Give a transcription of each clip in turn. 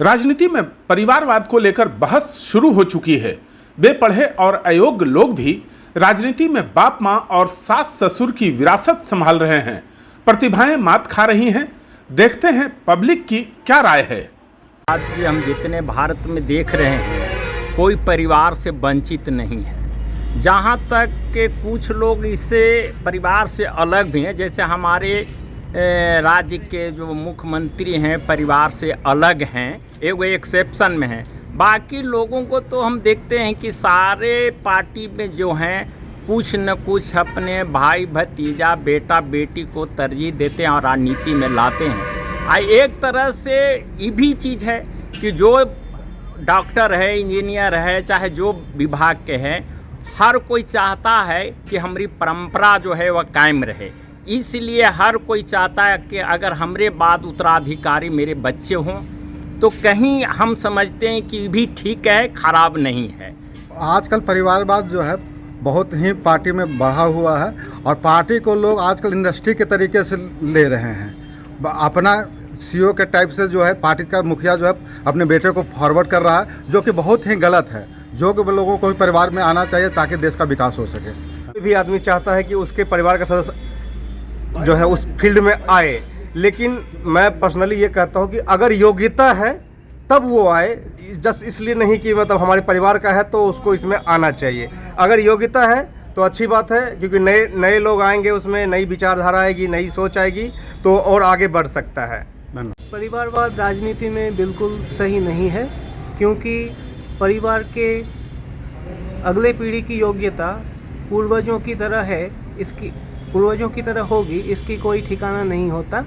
राजनीति में परिवारवाद को लेकर बहस शुरू हो चुकी है। बेपढ़े और अयोग्य लोग भी राजनीति में बाप माँ और सास ससुर की विरासत संभाल रहे हैं। प्रतिभाएं मात खा रही हैं। देखते हैं पब्लिक की क्या राय है। आज हम जितने भारत में देख रहे हैं, कोई परिवार से वंचित नहीं है। जहाँ तक कि कुछ लोग इससे परिवार से अलग भी हैं, जैसे हमारे राज्य के जो मुख्यमंत्री हैं परिवार से अलग हैं, एक एक्सेप्शन में हैं। बाकी लोगों को तो हम देखते हैं कि सारे पार्टी में जो हैं कुछ न कुछ अपने भाई भतीजा बेटा बेटी को तरजीह देते हैं और राजनीति में लाते हैं। एक तरह से ये भी चीज़ है कि जो डॉक्टर है, इंजीनियर है, चाहे जो विभाग के हैं, हर कोई चाहता है कि हमारी परंपरा जो है वह कायम रहे। इसलिए हर कोई चाहता है कि अगर हमरे बाद उत्तराधिकारी मेरे बच्चे हों तो कहीं हम समझते हैं कि भी ठीक है, खराब नहीं है। आजकल परिवारवाद जो है बहुत ही पार्टी में बढ़ा हुआ है और पार्टी को लोग आजकल इंडस्ट्री के तरीके से ले रहे हैं। अपना सीईओ के टाइप से जो है पार्टी का मुखिया जो है अपने बेटे को फॉरवर्ड कर रहा है, जो कि बहुत ही गलत है। जो कि लोगों को भी परिवार में आना चाहिए ताकि देश का विकास हो सके। कोई भी आदमी चाहता है कि उसके परिवार का सदस्य जो है उस फील्ड में आए, लेकिन मैं पर्सनली ये कहता हूँ कि अगर योग्यता है तब वो आए। जस्ट इसलिए नहीं कि मतलब हमारे परिवार का है तो उसको इसमें आना चाहिए। अगर योग्यता है तो अच्छी बात है, क्योंकि नए लोग आएंगे, उसमें नई विचारधारा आएगी, नई सोच आएगी तो और आगे बढ़ सकता है। परिवारवाद राजनीति में बिल्कुल सही नहीं है, क्योंकि परिवार के अगले पीढ़ी की योग्यता पूर्वजों की तरह है, इसकी पूर्वजों की तरह होगी, इसकी कोई ठिकाना नहीं होता।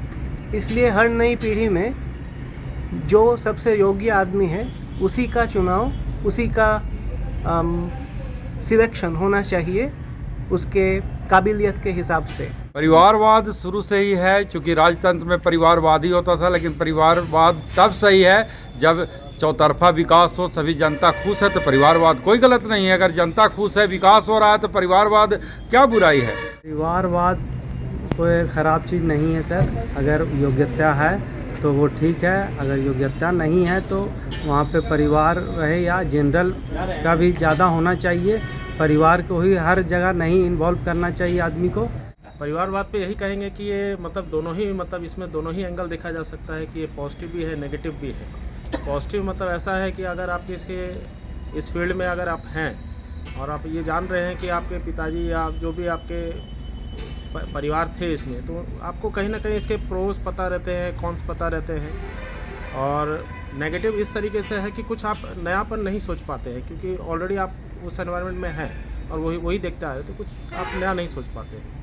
इसलिए हर नई पीढ़ी में जो सबसे योग्य आदमी है उसी का चुनाव, उसी का सिलेक्शन होना चाहिए उसके काबिलियत के हिसाब से। परिवारवाद शुरू से ही है, क्योंकि राजतंत्र में परिवारवाद ही होता था। लेकिन परिवारवाद तब सही है जब चौतरफा विकास हो, सभी जनता खुश है, तो परिवारवाद कोई गलत नहीं है। अगर जनता खुश है, विकास हो रहा है, तो परिवारवाद क्या बुराई है। परिवारवाद कोई ख़राब चीज़ नहीं है सर। अगर योग्यता है तो वो ठीक है, अगर योग्यता नहीं है तो वहाँ पे परिवार रहे या जनरल का भी ज़्यादा होना चाहिए। परिवार को ही हर जगह नहीं इन्वॉल्व करना चाहिए आदमी को। परिवारवाद पे यही कहेंगे कि ये दोनों ही इसमें दोनों ही एंगल देखा जा सकता है कि ये पॉजिटिव भी है, नेगेटिव भी है। पॉजिटिव ऐसा है कि अगर आप इस फील्ड में अगर आप हैं और आप ये जान रहे हैं कि आपके पिताजी या जो भी आपके परिवार थे इसमें, तो आपको कहीं ना कहीं इसके प्रोज पता रहते हैं, कॉन्स पता रहते हैं। और नेगेटिव इस तरीके से है कि कुछ आप नयापन नहीं सोच पाते हैं, क्योंकि ऑलरेडी आप उस एनवायरनमेंट में हैं और वही देखता है, तो कुछ आप नया नहीं सोच पाते हैं।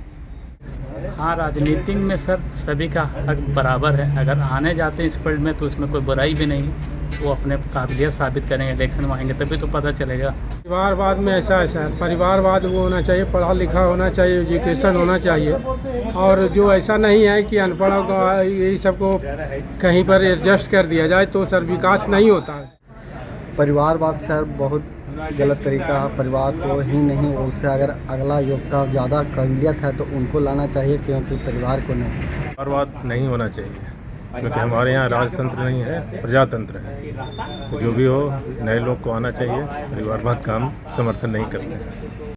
हाँ, राजनीति में सर सभी का हक बराबर है। अगर आने जाते हैं इस फील्ड में तो उसमें कोई बुराई भी नहीं। वो अपने काबिलियत साबित करेंगे, इलेक्शन में आएंगे तभी तो पता चलेगा। परिवारवाद में ऐसा है सर, परिवारवाद वो होना चाहिए, पढ़ा लिखा होना चाहिए, एजुकेशन होना चाहिए। और जो ऐसा नहीं है कि अनपढ़ों का यही सबको कहीं पर एडजस्ट कर दिया जाए तो सर विकास नहीं होता। परिवारवाद सर बहुत गलत तरीका है। परिवार को ही नहीं, उससे अगर अगला योग्यता ज़्यादा काबिलियत है तो उनको लाना चाहिए, क्योंकि परिवार को नहीं। परिवारवाद नहीं होना चाहिए, क्योंकि हमारे यहाँ राजतंत्र नहीं है, प्रजातंत्र है। तो जो भी हो, नए लोग को आना चाहिए। परिवारवाद का हम समर्थन नहीं करते।